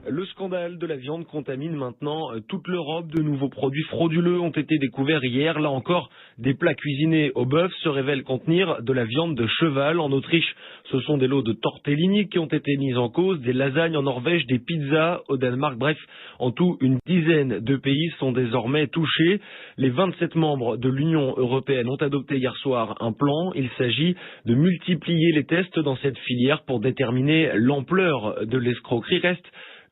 Le scandale de la viande contamine maintenant toute l'Europe. De nouveaux produits frauduleux ont été découverts hier. Là encore, des plats cuisinés au bœuf se révèlent contenir de la viande de cheval. En Autriche, ce sont des lots de tortellini qui ont été mis en cause, des lasagnes en Norvège, des pizzas au Danemark. Bref, en tout, une dizaine de pays sont désormais touchés. Les 27 membres de l'Union européenne ont adopté hier soir un plan. Il s'agit de multiplier les tests dans cette filière pour déterminer l'ampleur de l'escroquerie. Reste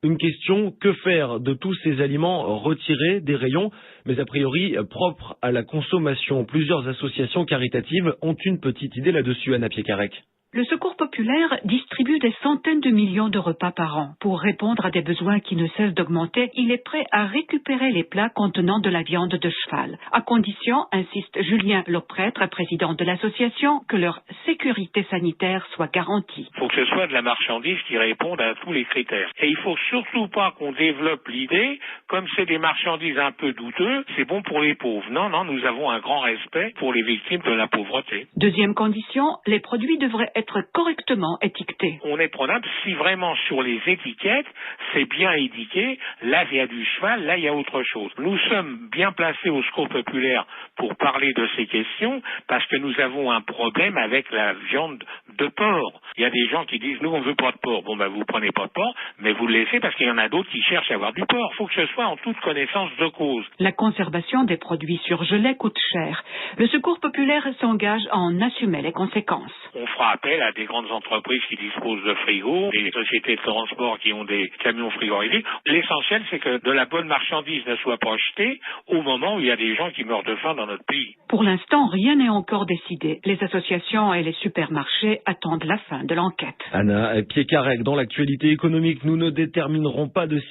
une question, que faire de tous ces aliments retirés des rayons, mais a priori propres à la consommation? Plusieurs associations caritatives ont une petite idée là-dessus, Anna Piekarek. Le Secours populaire distribue des centaines de millions de repas par an. Pour répondre à des besoins qui ne cessent d'augmenter, il est prêt à récupérer les plats contenant de la viande de cheval, à condition, insiste Julien Loprêtre, président de l'association, que leur sécurité sanitaire soit garantie. Il faut que ce soit de la marchandise qui réponde à tous les critères. Et il faut surtout pas qu'on développe l'idée, comme c'est des marchandises un peu douteuses, c'est bon pour les pauvres. Non, nous avons un grand respect pour les victimes de la pauvreté. Deuxième condition, les produits devraient être correctement étiquetés. On est prenable si vraiment sur les étiquettes, c'est bien indiqué, là il y a du cheval, là il y a autre chose. Nous sommes bien placés au Secours populaire pour parler de ces questions parce que nous avons un problème avec la viande de porc. Il y a des gens qui disent nous on veut pas de porc. Bon vous prenez pas de porc, mais vous le laissez parce qu'il y en a d'autres qui cherchent à avoir du porc. Il faut que ce soit en toute connaissance de cause. La conservation des produits surgelés coûte cher. Le Secours populaire s'engage à en assumer les conséquences. On fera appel à des grandes entreprises qui disposent de frigos, des sociétés de transport qui ont des camions frigorifiques. L'essentiel, c'est que de la bonne marchandise ne soit pas jetée au moment où il y a des gens qui meurent de faim dans notre pays. Pour l'instant, rien n'est encore décidé. Les associations et les supermarchés attendent la fin de l'enquête. Anna Piekarek, dans l'actualité économique, nous ne déterminerons pas de